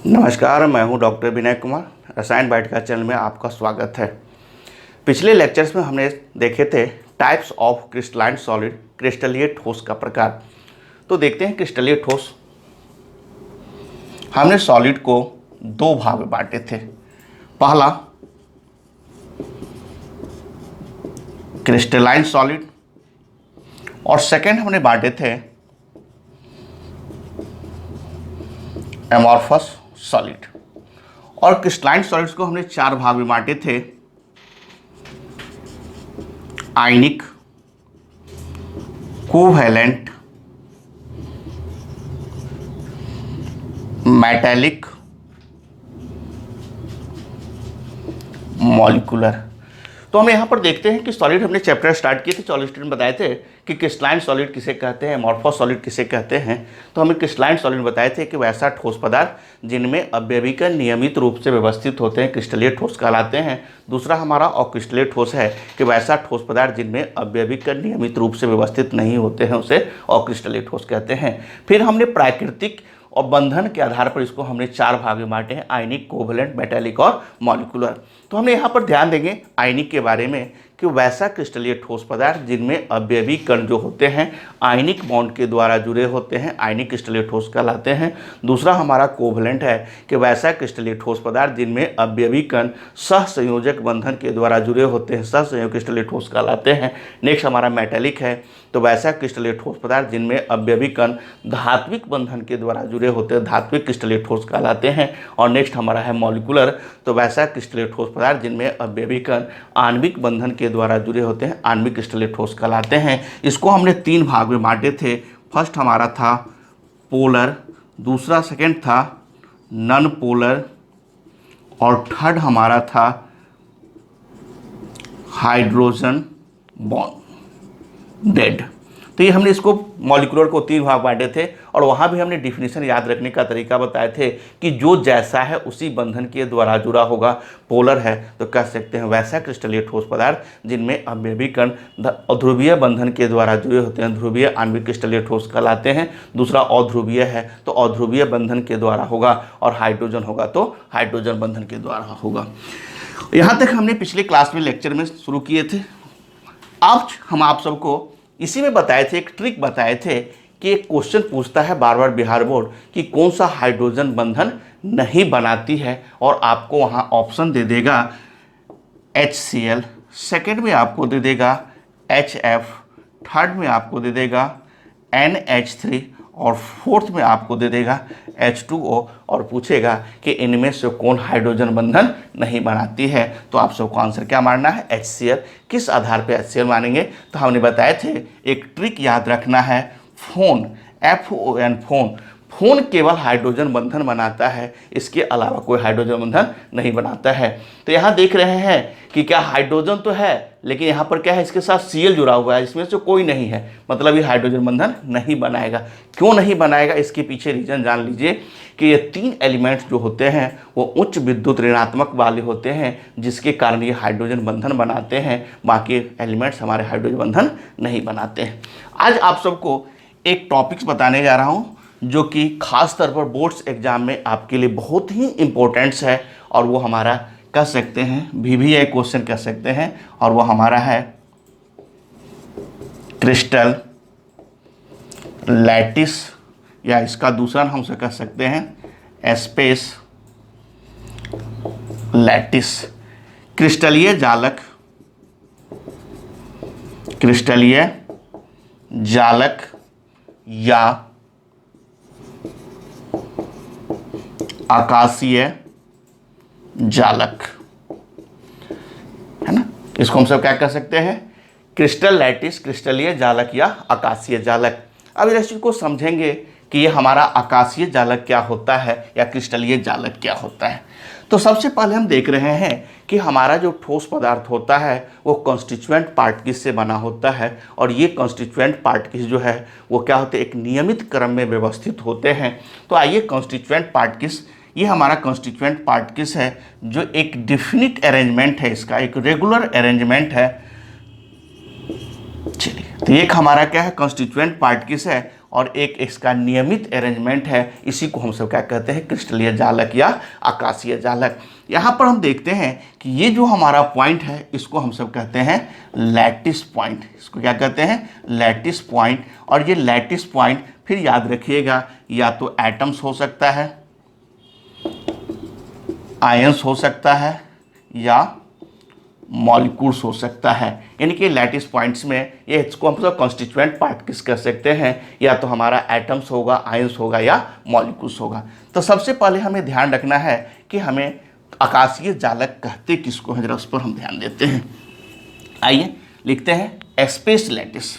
नमस्कार, मैं हूं डॉक्टर विनय कुमार। रसायन वाटिका चैनल में आपका स्वागत है। पिछले लेक्चर्स में हमने देखे थे टाइप्स ऑफ क्रिस्टलाइन सॉलिड, क्रिस्टलीय ठोस का प्रकार। तो देखते हैं क्रिस्टलीय ठोस। हमने सॉलिड को दो भाग में बांटे थे। पहला क्रिस्टलाइन सॉलिड और सेकेंड हमने बांटे थे एमॉर्फस सॉलिड। और क्रिस्टलाइन सॉलिड्स को हमने चार भाग में बांटे थे। आयनिक, कोवैलेंट, मेटालिक, मॉलिक्यूलर। तो हम यहाँ पर देखते हैं कि सॉलिड हमने चैप्टर स्टार्ट किए थे। सॉलिड में बताए थे कि क्रिस्टलाइन सॉलिड किसे कहते हैं, एमॉर्फस सॉलिड किसे कहते हैं। तो हमें क्रिस्टलाइन सॉलिड बताए थे कि वैसा ठोस पदार्थ जिनमें अवयवीकरण नियमित रूप से व्यवस्थित होते हैं, क्रिस्टलीय ठोस कहलाते हैं। दूसरा हमारा अक्रिस्टलीय ठोस है कि वैसा ठोस पदार्थ जिनमें अवयवीकरण नियमित रूप से व्यवस्थित नहीं होते हैं, उसे अक्रिस्टलीय ठोस कहते हैं। फिर हमने प्राकृतिक और बंधन के आधार पर इसको हमने चार भाग में बांटे हैं, आयनिक, कोवैलेंट, मेटालिक और मॉलिक्यूलर। तो हमने यहाँ पर ध्यान देंगे आयनिक के बारे में कि वैसा क्रिस्टलीय ठोस पदार्थ जिनमें अवयवी कण जो होते हैं आयनिक बॉन्ड के द्वारा जुड़े होते हैं, आयनिक क्रिस्टलीय ठोस कहलाते हैं। दूसरा हमारा कोवैलेंट है कि वैसा क्रिस्टलीय ठोस पदार्थ जिनमें अवयवी कण सहसंयोजक बंधन के द्वारा जुड़े होते हैं, सहसंयोजक क्रिस्टलीय ठोस कहलाते हैं। नेक्स्ट हमारा मेटालिक है, तो वैसा क्रिस्टलीय ठोस पदार्थ जिनमें अवयवी कण धात्विक बंधन के द्वारा जुड़े होते हैं, धात्विक क्रिस्टलीय ठोस कहलाते हैं। और नेक्स्ट हमारा है मॉलिक्यूलर, तो वैसा क्रिस्टलीय ठोस पदार्थ जिनमें अवयवी कण आणविक बंधन के द्वारा जुड़े होते हैं, आणविक क्रिस्टलीय ठोस कहलाते हैं। इसको हमने तीन भाग में बांटे थे। फर्स्ट हमारा था पोलर, दूसरा सेकंड था नॉन पोलर और थर्ड हमारा था हाइड्रोजन बॉन्डेड। तो ये हमने इसको मॉलिक्यूलर को तीन भाग बांटे थे और वहाँ भी हमने डिफिनीशन याद रखने का तरीका बताए थे कि जो जैसा है उसी बंधन के द्वारा जुड़ा होगा। पोलर है तो कह सकते हैं वैसा क्रिस्टलीय ठोस पदार्थ जिनमें अवयवी कण अध्रुवीय बंधन के द्वारा जुड़े होते हैं, ध्रुवीय आणविक क्रिस्टलीय ठोस कहलाते हैं। दूसरा अध्रुवीय है तो अध्रुवीय बंधन के द्वारा होगा, और हाइड्रोजन होगा तो हाइड्रोजन बंधन के द्वारा होगा। यहाँ तक हमने पिछले क्लास में लेक्चर में शुरू किए थे। अब हम आप सबको इसी में बताए थे, एक ट्रिक बताए थे कि एक क्वेश्चन पूछता है बार बार बिहार बोर्ड कि कौन सा हाइड्रोजन बंधन नहीं बनाती है, और आपको वहाँ ऑप्शन दे देगा HCl, सेकेंड में आपको दे देगा HF, थर्ड में आपको दे देगा NH3 और फोर्थ में आपको दे देगा H2O, और पूछेगा कि इनमें से कौन हाइड्रोजन बंधन नहीं बनाती है। तो आप सबको आंसर क्या मानना है? HCl। किस आधार पे HCl मानेंगे? तो हमने बताए थे एक ट्रिक याद रखना है, फोन, FON, फोन। फोन केवल हाइड्रोजन बंधन बनाता है, इसके अलावा कोई हाइड्रोजन बंधन नहीं बनाता है। तो यहाँ देख रहे हैं कि क्या हाइड्रोजन तो है, लेकिन यहाँ पर क्या है, इसके साथ Cl जुड़ा हुआ है, इसमें से कोई नहीं है, मतलब ये हाइड्रोजन बंधन नहीं बनाएगा। क्यों नहीं बनाएगा, इसके पीछे रीजन जान लीजिए कि ये तीन एलिमेंट्स जो होते हैं वो उच्च विद्युत ऋणात्मक वाले होते हैं, जिसके कारण ये हाइड्रोजन बंधन बनाते हैं। बाकी एलिमेंट्स हमारे हाइड्रोजन बंधन नहीं बनाते हैं। आज आप सबको एक टॉपिक्स बताने जा रहा हूँ जो कि खास तौर पर बोर्ड्स एग्जाम में आपके लिए बहुत ही इम्पोर्टेंट्स है, और वो हमारा कह सकते हैं VVI क्वेश्चन कह सकते हैं, और वो हमारा है क्रिस्टल लैटिस, या इसका दूसरा नाम से कह सकते हैं स्पेस लैटिस। क्रिस्टलीय जालक, क्रिस्टलीय जालक या आकाशीय जालक, है ना। इसको हम सब क्या कह सकते हैं? क्रिस्टल लैटिस, क्रिस्टलीय जालक या आकाशीय जालक। अब इस चीज को समझेंगे कि ये हमारा आकाशीय जालक क्या होता है या क्रिस्टलीय जालक क्या होता है। तो सबसे पहले हम देख रहे हैं कि हमारा जो ठोस पदार्थ होता है वो कॉन्स्टिट्यूएंट पार्टिकल्स से बना होता है, और ये कॉन्स्टिट्यूएंट पार्टिकल्स जो है वो क्या होते हैं, एक नियमित क्रम में व्यवस्थित होते हैं। तो आइए कॉन्स्टिट्यूएंट पार्टिकल्स, ये हमारा कॉन्स्टिट्यूएंट पार्टिकल्स है जो एक डिफिनिट अरेंजमेंट है, इसका एक रेगुलर अरेंजमेंट है। चलिए, तो एक हमारा क्या है, कॉन्स्टिट्यूएंट पार्टिकल्स है, और एक इसका नियमित अरेंजमेंट है, इसी को हम सब क्या कहते हैं, क्रिस्टलीय जालक या आकाशीय जालक। यहाँ पर हम देखते हैं कि ये जो हमारा पॉइंट है इसको हम सब कहते हैं लैटिस पॉइंट। इसको क्या कहते हैं, लैटिस पॉइंट। और ये लैटिस पॉइंट फिर याद रखिएगा या तो एटम्स हो सकता है, आयंस हो सकता है, या मॉलिक्यूल्स हो सकता है। यानी कि लैटिस पॉइंट्स में ये इसको हम सब कॉन्स्टिट्यूएंट पार्टिकल्स कह सकते हैं, या तो हमारा एटम्स होगा, आयंस होगा, या मॉलिक्यूल्स होगा। तो सबसे पहले हमें ध्यान रखना है कि हमें आकाशीय जालक कहते किसको हैं, जरा उस पर हम ध्यान देते हैं। आइए लिखते हैं स्पेस लैटिस।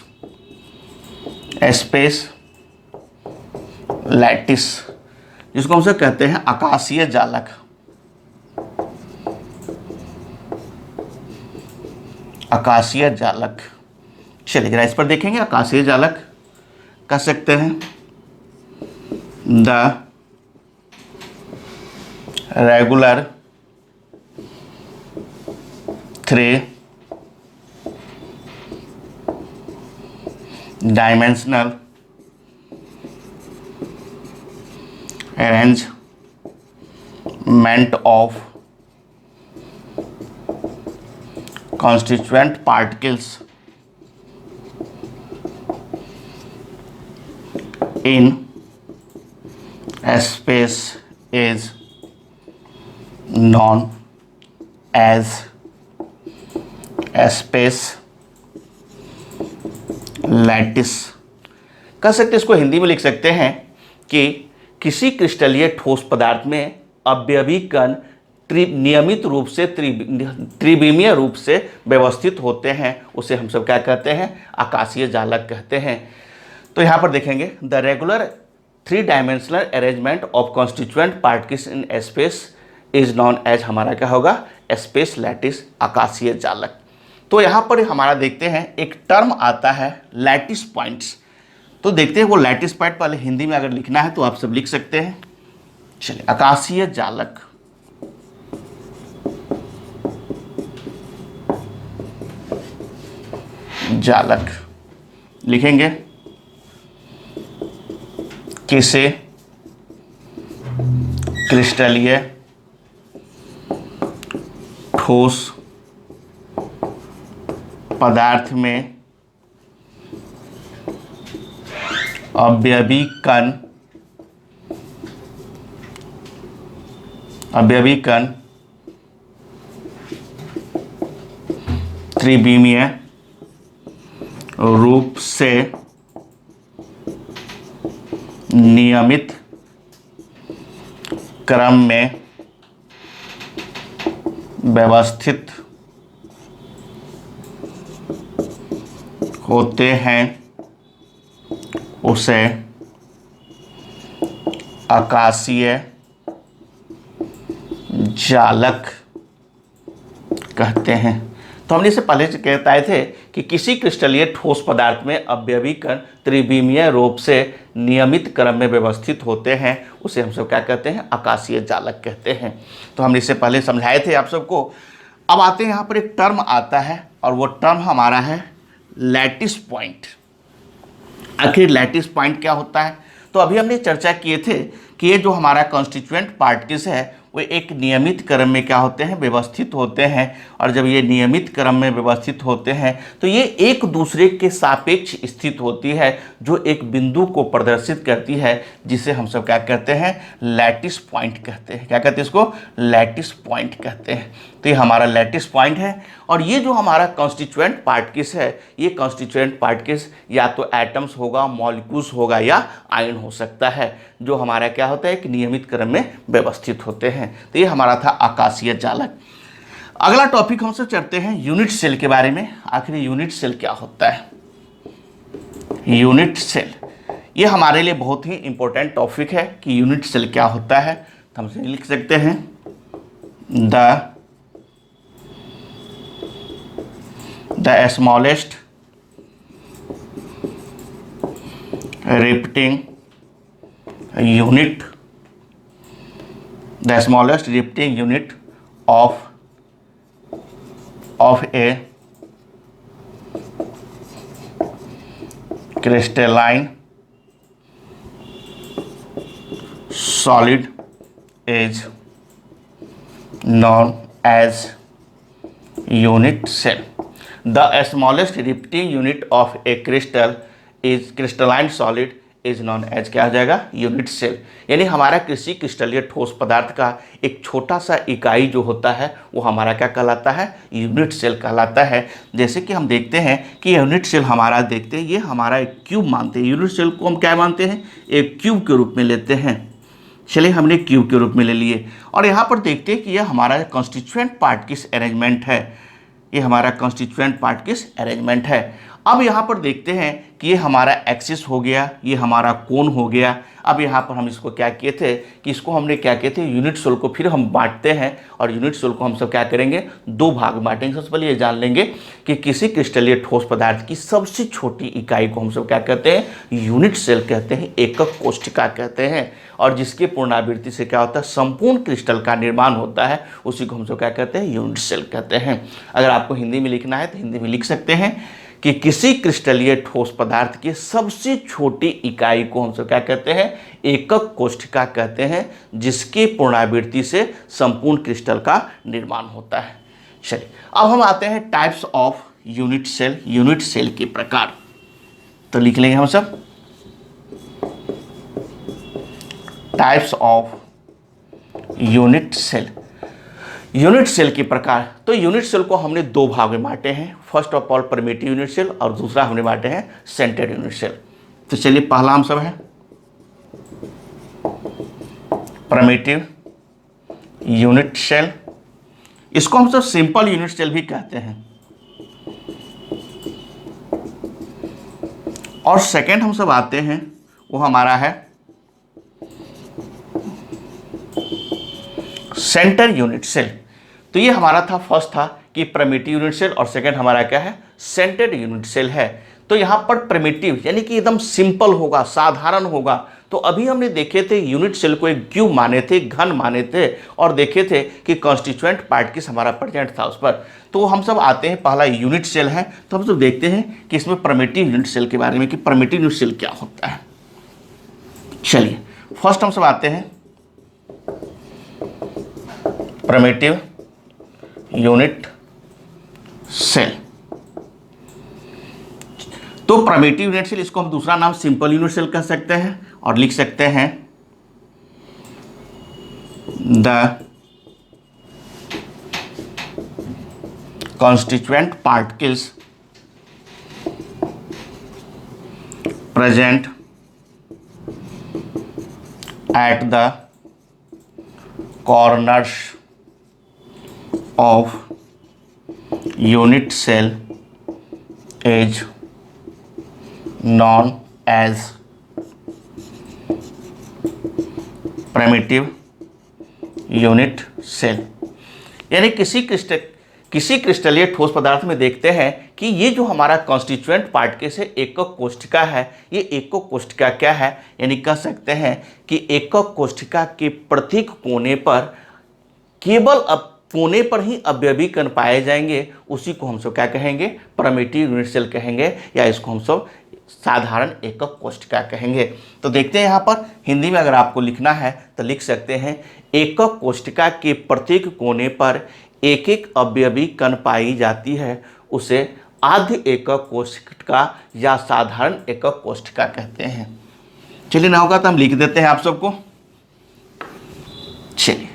स्पेस लैटिस जिसको हम सब कहते हैं आकाशीय जालक। आकाशीय जालक, चलिए जरा इस पर देखेंगे। आकाशीय जालक कह सकते हैं the regular 3 dimensional arrangement of constituent particles in space is known as space lattice. कह सकते इसको हिंदी में लिख सकते हैं कि किसी क्रिस्टलीय ठोस पदार्थ में अवयवी कण नियमित रूप से त्रिविमीय रूप से व्यवस्थित होते हैं, उसे हम सब क्या कहते हैं, आकाशीय जालक कहते हैं। तो यहाँ पर देखेंगे the regular 3 dimensional arrangement of constituent particles in space is known as, हमारा क्या होगा, स्पेस लैटिस, आकाशीय जालक। तो यहाँ पर हमारा देखते हैं एक टर्म आता है लैटिस पॉइंट्स। तो देखते हैं वो लैटिस पॉइंट पहले हिंदी में अगर लिखना है तो आप सब लिख सकते हैं। चलिए आकाशीय जालक, जालक लिखेंगे किसे क्रिस्टलीय ठोस पदार्थ में अवयवी कण त्रिविमीय रूप से नियमित क्रम में व्यवस्थित होते हैं, उसे आकाशीय जालक कहते हैं। तो हमने इससे पहले कहते आए थे कि किसी क्रिस्टलीय ठोस पदार्थ में अवयवी कण त्रिविमीय रूप से नियमित क्रम में व्यवस्थित होते हैं, उसे हम सब क्या कहते हैं, आकाशीय जालक कहते हैं। तो हमने इससे पहले समझाए थे आप सबको। अब आते हैं यहाँ पर एक टर्म आता है और वो टर्म हमारा है लैटिस पॉइंट। आखिर लैटिस पॉइंट क्या होता है? तो अभी हमने चर्चा किए थे कि ये जो हमारा कॉन्स्टिट्यूएंट पार्टिकल्स है वो एक नियमित क्रम में क्या होते हैं, व्यवस्थित होते हैं। और जब ये नियमित क्रम में व्यवस्थित होते हैं तो ये एक दूसरे के सापेक्ष स्थित होती है, जो एक बिंदु को प्रदर्शित करती है, जिसे हम सब क्या कहते हैं, लैटिस पॉइंट कहते हैं। क्या कहते हैं इसको? लैटिस पॉइंट कहते हैं। तो ये हमारा लैटिस पॉइंट है। और ये जो हमारा कॉन्स्टिट्यूएंट पार्टिकल्स है, ये कॉन्स्टिट्यूएंट पार्टिकल्स या तो एटम्स होगा, मॉलिक्यूल्स होगा, या आयन हो सकता है, जो हमारा क्या होता है, एक नियमित क्रम में व्यवस्थित होते हैं। तो ये हमारा था आकाशीय जालक। अगला टॉपिक हम सब चलते हैं यूनिट सेल के बारे में। आखिर यूनिट सेल क्या होता है? यूनिट सेल ये हमारे लिए बहुत ही इंपॉर्टेंट टॉपिक है कि यूनिट सेल क्या होता है। तो हम लिख सकते हैं the smallest repeating unit, the smallest repeating unit of a crystalline solid is known as unit cell. The smallest repeating unit of a crystalline solid is known as क्या हो जाएगा, यूनिट सेल। यानी हमारा किसी क्रिस्टलीय ठोस पदार्थ का एक छोटा सा इकाई जो होता है वो हमारा क्या कहलाता है, यूनिट सेल कहलाता है। जैसे कि हम देखते हैं कि यूनिट सेल हमारा देखते हैं, ये हमारा एक क्यूब मानते हैं। यूनिट सेल को हम क्या मानते हैं, एक क्यूब के रूप में लेते हैं। चलिए हमने क्यूब के रूप में ले लिए और यहाँ पर देखते हैं कि यह हमारा कॉन्स्टिट्यूएंट पार्ट किस अरेंजमेंट है, ये हमारा कॉन्स्टिट्यूएंट पार्ट किस अरेंजमेंट है। अब यहाँ पर देखते हैं कि ये हमारा एक्सिस हो गया, ये हमारा कोन हो गया। अब यहाँ पर हम इसको क्या किए थे कि इसको हमने क्या किए थे, यूनिट सेल को फिर हम बांटते हैं और यूनिट सेल को हम सब क्या करेंगे, दो भाग में बांटेंगे। सबसे पहले ये जान लेंगे कि किसी क्रिस्टलीय ठोस पदार्थ की सबसे छोटी इकाई को हम सब क्या कहते हैं, यूनिट सेल कहते हैं, एकक कोशिका कहते हैं। और जिसके पुनरावृत्ति से क्या होता है, संपूर्ण क्रिस्टल का निर्माण होता है, उसी को हम सब क्या कहते हैं, यूनिट सेल कहते हैं। अगर आपको हिंदी में लिखना है तो हिंदी में लिख सकते हैं कि किसी क्रिस्टलीय ठोस पदार्थ की सबसे छोटी इकाई को हम सब क्या कहते हैं, एकक कोशिका कहते हैं, जिसके पुनरावृत्ति से संपूर्ण क्रिस्टल का निर्माण होता है। चलिए अब हम आते हैं types of unit cell, unit cell के प्रकार। तो लिख लेंगे हम सब types of unit cell. Unit cell के प्रकार, तो यूनिट सेल को हमने दो भाग में बांटे हैं। First of all primitive unit cell और दूसरा हमने बांटे हैं सेंटर्ड यूनिट सेल। तो चलिए पहला हम सब है प्रिमिटिव यूनिट सेल, इसको हम सब सिंपल यूनिट सेल भी कहते हैं। और सेकंड हम सब आते हैं वो हमारा है सेंटर यूनिट सेल। तो ये हमारा था, फर्स्ट था कि प्रिमिटिव यूनिट सेल और सेकंड हमारा क्या है, सेंटर्ड यूनिट सेल है। तो यहाँ पर प्रिमिटिव यानी कि एकदम सिंपल होगा, साधारण होगा। तो अभी हमने देखे थे यूनिट सेल को एक क्यूब माने थे, घन माने थे और देखे थे कि कॉन्स्टिट्यूएंट पार्ट किस हमारा प्रेजेंट था उस पर। तो हम सब आते हैं, पहला यूनिट सेल है। तो हम सब देखते हैं कि इसमें प्रिमिटिव यूनिट सेल के बारे में कि प्रिमिटिव यूनिट सेल क्या होता है। चलिए फर्स्ट हम सब आते हैं प्रिमिटिव यूनिट सेल। तो प्रिमिटिव यूनिट सेल, इसको हम दूसरा नाम सिंपल यूनिट सेल कह सकते हैं और लिख सकते हैं the constituent particles present at the corners of unit cell is known as primitive unit cell। यानी किसी क्रिस्टलीय ठोस पदार्थ में देखते हैं कि ये जो हमारा कॉन्स्टिट्यूएंट पार्ट के से एकक कोशिका है, ये एकक कोशिका क्या है, यानी कह सकते हैं कि एकक कोशिका के प्रत्येक कोने पर केवल कोने पर ही अवयवी कण पाए जाएंगे, उसी को हम सब क्या कहेंगे, प्रिमिटिव यूनिट सेल कहेंगे, या इसको हम सब साधारण एकक कोशिका कहेंगे। तो देखते हैं यहाँ पर हिंदी में अगर आपको लिखना है तो लिख सकते हैं, एकक कोशिका के प्रत्येक कोने पर एक एक अवयवी कण पाई जाती है, उसे आद्य एकक कोशिका या साधारण एकक कोशिका कहते हैं। चलिए ना होगा तो हम लिख देते हैं आप सबको। चलिए,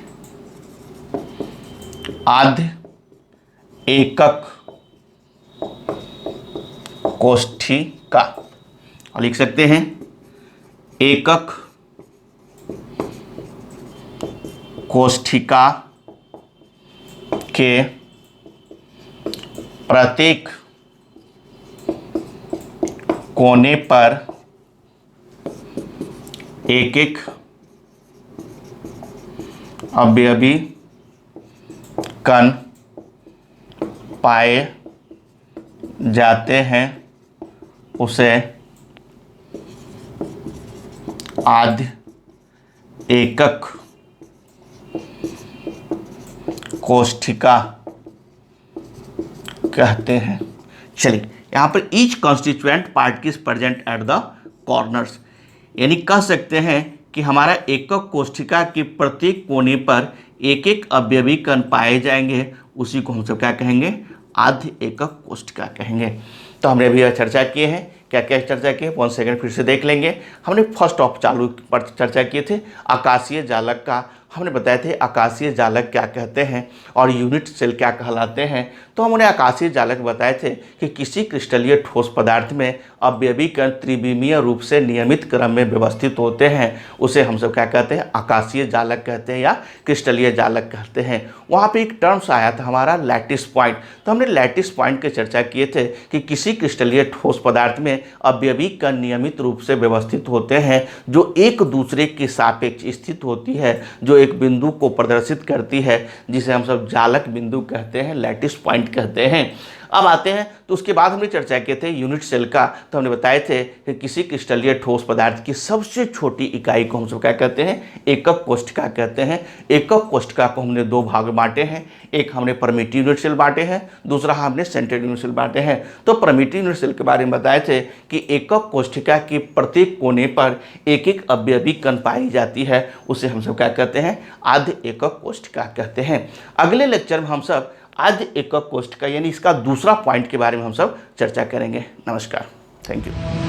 आद्य एकक कोशिका, और लिख सकते हैं एकक कोशिका के प्रत्येक कोने पर एक एक अवयवी कण पाए जाते हैं, उसे आद्य एकक कोशिका कहते हैं। चलिए यहाँ पर each constituent part is present at the corners, यानी कह सकते हैं कि हमारा एकक कोशिका के प्रत्येक कोने पर एक एक अवयवी कण पाए जाएंगे, उसी को हम सब क्या कहेंगे, आद्य एकक कोशिका कहेंगे। तो हमने अभी चर्चा किए हैं, क्या क्या चर्चा किए, 1 सेकंड फिर से देख लेंगे। हमने फर्स्ट ऑफ चालू पर चर्चा किए थे आकाशीय जालक का, हमने बताए थे आकाशीय जालक क्या कहते हैं और यूनिट सेल क्या कहलाते हैं। तो हमने आकाशीय जालक बताए थे कि किसी क्रिस्टलीय ठोस पदार्थ में अवयवी कण त्रिविमीय रूप से नियमित क्रम में व्यवस्थित होते हैं, उसे हम सब क्या कहते हैं, आकाशीय जालक कहते हैं या क्रिस्टलीय जालक कहते हैं। वहाँ पे एक टर्म्स आया था हमारा लैटिस पॉइंट, तो हमने लैटिस पॉइंट की चर्चा किए थे कि किसी क्रिस्टलीय ठोस पदार्थ में अवयवी कण नियमित रूप से व्यवस्थित होते हैं जो एक दूसरे के सापेक्ष स्थित होती है, जो एक बिंदु को प्रदर्शित करती है, जिसे हम सब जालक बिंदु कहते हैं, लैटिस पॉइंट कहते हैं। अब आते हैं तो उसके बाद हमने चर्चा किए थे यूनिट सेल का, तो हमने बताए थे कि किसी क्रिस्टलीय ठोस पदार्थ की सबसे छोटी इकाई को हम सब क्या कहते हैं, एकक कोशिका कहते हैं। एकक कोशिका को हमने दो भाग बांटे हैं, एक हमने परमिटिव यूनिट सेल बांटे हैं, दूसरा हमने सेंट्रोइड यूनिट सेल बांटे हैं। तो परमिटिव यूनिट सेल के बारे में बताए थे कि एकक कोशिका के प्रत्येक कोने पर एक एक अवयवी कण पाई जाती है, उसे हम सब क्या कहते हैं, आद्य एकक कोशिका कहते हैं। अगले लेक्चर में हम सब आद्य एकक कोशिका यानी इसका दूसरा पॉइंट के बारे में हम सब चर्चा करेंगे। नमस्कार, थैंक यू।